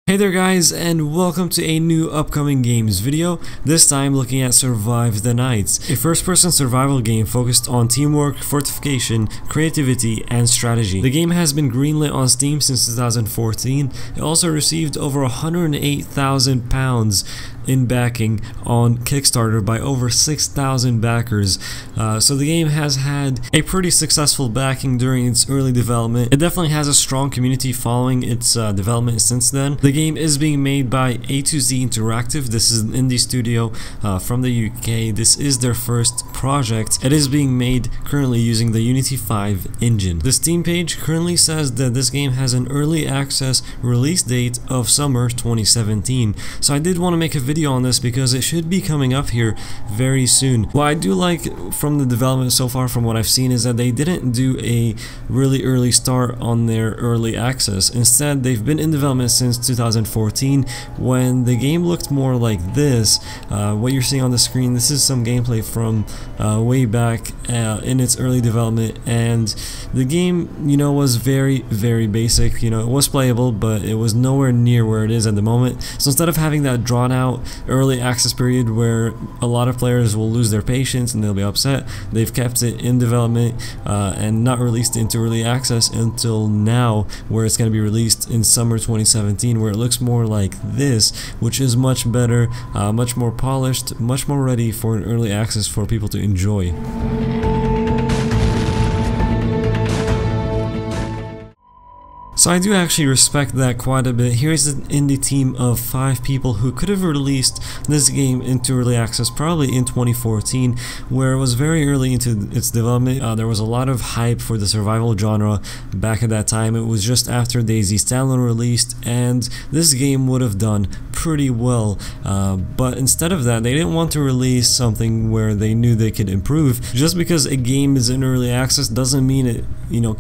Hey there guys, and welcome to a new upcoming games video, this time looking at Survive the Nights, a first-person survival game focused on teamwork, fortification, creativity, and strategy. The game has been greenlit on Steam since 2014. It also received over £108,000 in backing on Kickstarter by over 6,000 backers, so the game has had a pretty successful backing during its early development. It definitely has a strong community following its development since then. The game is being made by A2Z Interactive. This is an indie studio from the UK. This is their first project. It is being made currently using the Unity 5 engine. The Steam page currently says that this game has an early access release date of summer 2017, so I did want to make a video on this because it should be coming up here very soon. What I do like from the development so far, from what I've seen, is that they didn't do a really early start on their early access. Instead, they've been in development since 2014 when the game looked more like this. What you're seeing on the screen, this is some gameplay from way back in its early development, and the game, was very basic. It was playable, but it was nowhere near where it is at the moment. So instead of having that drawn out early access period where a lot of players will lose their patience and they'll be upset, they've kept it in development and not released it into early access until now, where it's going to be released in summer 2017, where it looks more like this, which is much better, much more polished, much more ready for an early access for people to enjoy. So I do actually respect that quite a bit. Here's an indie team of 5 people who could have released this game into early access probably in 2014, where it was very early into its development. There was a lot of hype for the survival genre back at that time. It was just after DayZ Standalone released, and this game would have done pretty well. But instead of that, they didn't want to release something where they knew they could improve. Just because a game is in early access doesn't mean it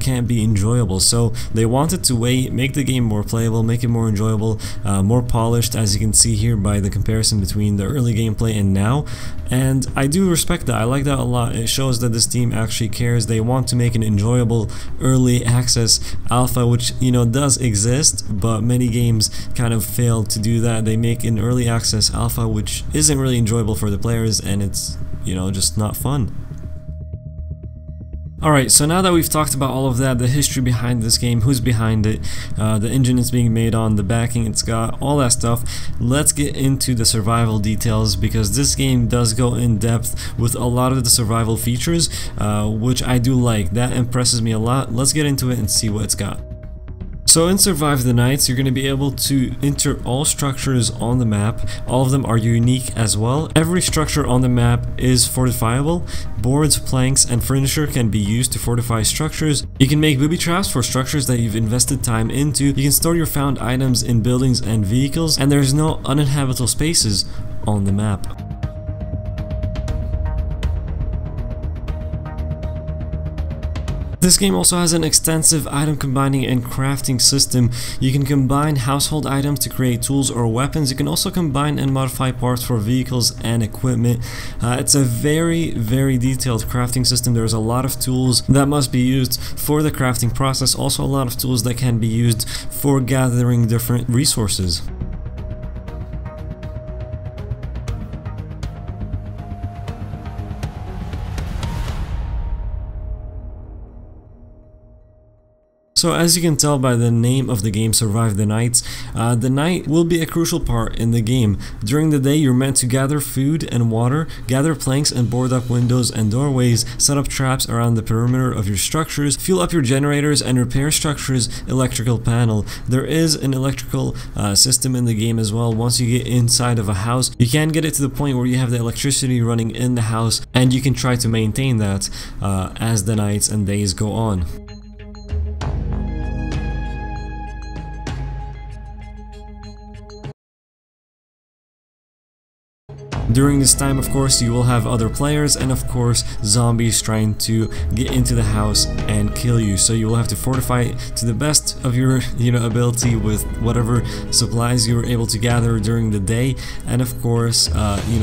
can't be enjoyable. So they wanted to wait, make the game more playable, make it more enjoyable, more polished, as you can see here by the comparison between the early gameplay and now. And I do respect that. I like that a lot. It shows that this team actually cares. They want to make an enjoyable early access alpha, which does exist, but many games kind of fail to do that. They make an early access alpha which isn't really enjoyable for the players, and it's just not fun. Alright, so now that we've talked about all of that, the history behind this game, who's behind it, the engine it's being made on, the backing it's got, all that stuff, let's get into the survival details, because this game does go in depth with a lot of the survival features, which I do like. That impresses me a lot. Let's get into it and see what it's got. So in Survive the Nights, you're going to be able to enter all structures on the map. All of them are unique as well. Every structure on the map is fortifiable. Boards, planks, and furniture can be used to fortify structures. You can make booby traps for structures that you've invested time into. You can store your found items in buildings and vehicles, and there's no uninhabitable spaces on the map. This game also has an extensive item combining and crafting system. You can combine household items to create tools or weapons. You can also combine and modify parts for vehicles and equipment. It's a very detailed crafting system. There's a lot of tools that must be used for the crafting process. Also a lot of tools that can be used for gathering different resources. So as you can tell by the name of the game, Survive the Nights, the night will be a crucial part in the game. During the day, you're meant to gather food and water, gather planks and board up windows and doorways, set up traps around the perimeter of your structures, fuel up your generators, and repair structures' electrical panel. There is an electrical system in the game as well. Once you get inside of a house, you can get it to the point where you have the electricity running in the house, and you can try to maintain that as the nights and days go on. During this time, of course, you will have other players and of course zombies trying to get into the house and kill you. So you will have to fortify it to the best of your ability with whatever supplies you were able to gather during the day, and of course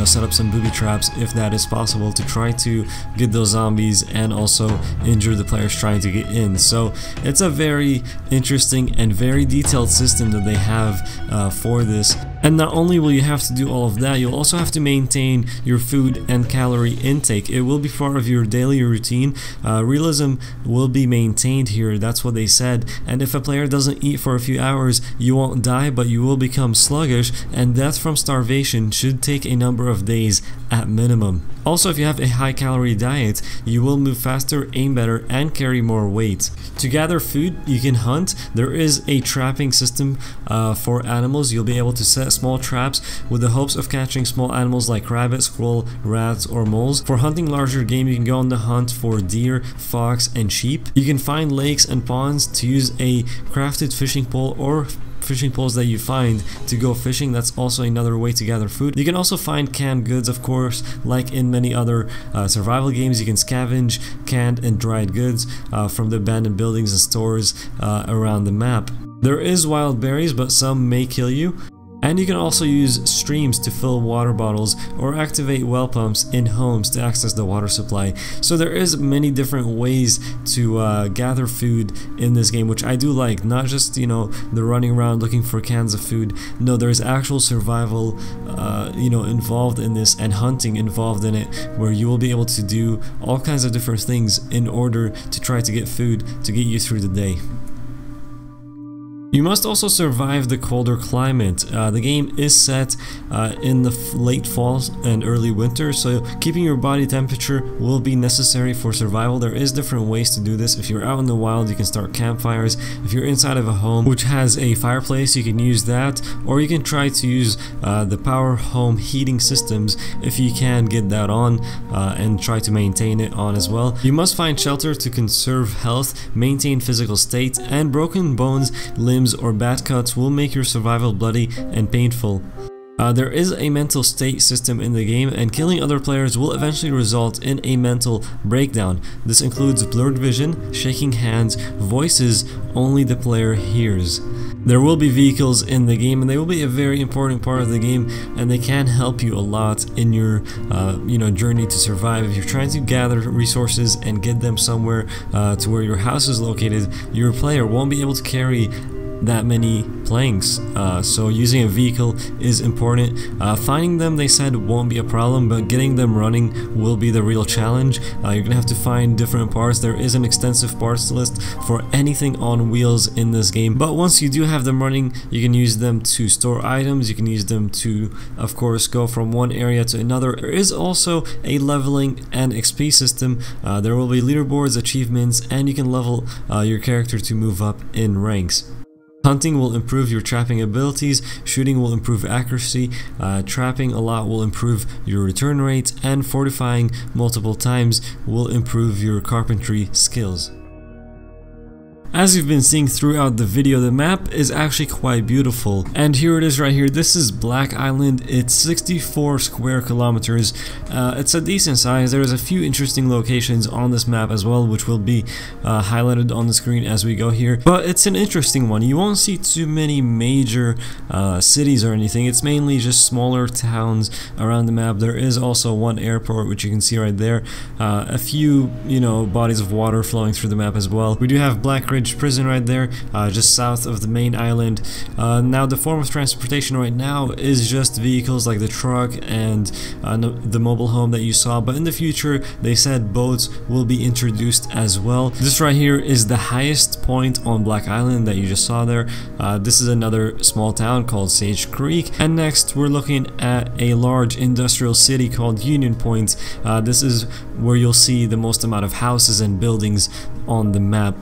set up some booby traps if that is possible to try to get those zombies and also injure the players trying to get in. So it's a very interesting and very detailed system that they have for this. And not only will you have to do all of that, you'll also have to maintain your food and calorie intake. It will be part of your daily routine. Realism will be maintained here, that's what they said. And if a player doesn't eat for a few hours, you won't die, but you will become sluggish, and death from starvation should take a number of days at minimum. Also, if you have a high calorie diet, you will move faster, aim better, and carry more weight. To gather food, you can hunt. There is a trapping system for animals. You'll be able to set small traps with the hopes of catching small animals like rabbits, squirrel, rats, or moles. For hunting larger game, you can go on the hunt for deer, fox, and sheep. You can find lakes and ponds to use a crafted fishing pole or fishing poles that you find to go fishing. That's also another way to gather food. You can also find canned goods, of course, like in many other survival games. You can scavenge canned and dried goods from the abandoned buildings and stores around the map. There is wild berries, but some may kill you. And you can also use streams to fill water bottles or activate well pumps in homes to access the water supply. So there is many different ways to gather food in this game, which I do like. Not just, the running around looking for cans of food. No, there's actual survival, involved in this, and hunting involved in it, where you will be able to do all kinds of different things in order to try to get food to get you through the day. You must also survive the colder climate. The game is set in the late fall and early winter, so keeping your body temperature will be necessary for survival. There is different ways to do this. If you're out in the wild, you can start campfires. If you're inside of a home which has a fireplace, you can use that, or you can try to use the power home heating systems if you can get that on and try to maintain it on as well. You must find shelter to conserve health, maintain physical state, and broken bones, limbs, or bad cuts will make your survival bloody and painful. There is a mental state system in the game, and killing other players will eventually result in a mental breakdown. This includes blurred vision, shaking hands, voices only the player hears. There will be vehicles in the game, and they will be a very important part of the game, and they can help you a lot in your journey to survive. If you're trying to gather resources and get them somewhere to where your house is located, your player won't be able to carry that many planks, so using a vehicle is important. Finding them, they said, won't be a problem, but getting them running will be the real challenge. You're gonna have to find different parts. There is an extensive parts list for anything on wheels in this game, but once you do have them running, you can use them to store items. You can use them to, of course, go from one area to another. There is also a leveling and XP system. There will be leaderboards, achievements, and you can level your character to move up in ranks. Hunting will improve your trapping abilities, shooting will improve accuracy, trapping a lot will improve your return rate, and fortifying multiple times will improve your carpentry skills. As you've been seeing throughout the video, the map is actually quite beautiful, and here it is right here. This is Black Island. It's 64 square kilometers. It's a decent size. There's a few interesting locations on this map as well, which will be highlighted on the screen as we go here, but it's an interesting one. You won't see too many major cities or anything. It's mainly just smaller towns around the map. There is also one airport, which you can see right there. A few bodies of water flowing through the map as well. We do have Black Ridge Prison right there, just south of the main island. Now the form of transportation right now is just vehicles like the truck and the mobile home that you saw, but in the future they said boats will be introduced as well. This right here is the highest point on Black Island that you just saw there. This is another small town called Sage Creek, and next we're looking at a large industrial city called Union Point. This is where you'll see the most amount of houses and buildings on the map.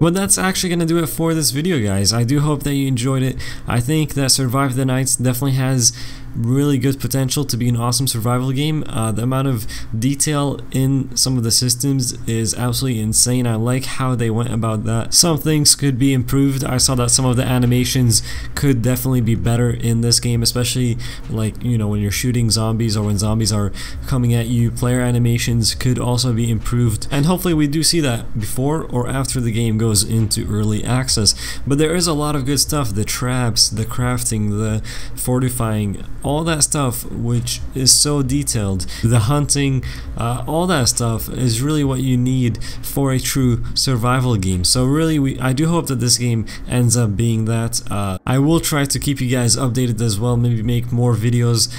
But that's actually going to do it for this video, guys. I do hope that you enjoyed it. I think that Survive the Nights definitely has really good potential to be an awesome survival game. The amount of detail in some of the systems is absolutely insane. I like how they went about that. Some things could be improved. I saw that some of the animations could definitely be better in this game, especially like, you know, when you're shooting zombies or when zombies are coming at you. Player animations could also be improved, and hopefully we do see that before or after the game goes into early access. But there is a lot of good stuff: the traps, the crafting, the fortifying, all that stuff which is so detailed, the hunting, all that stuff is really what you need for a true survival game. So really I do hope that this game ends up being that. I will try to keep you guys updated as well, maybe make more videos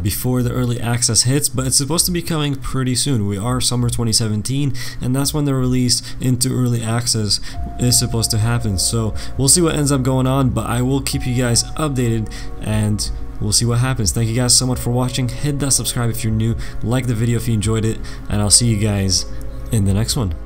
before the early access hits, but it's supposed to be coming pretty soon. We are summer 2017, and that's when the release into early access is supposed to happen. So we'll see what ends up going on, but I will keep you guys updated and we'll see what happens. Thank you guys so much for watching. Hit that subscribe if you're new, like the video if you enjoyed it, and I'll see you guys in the next one.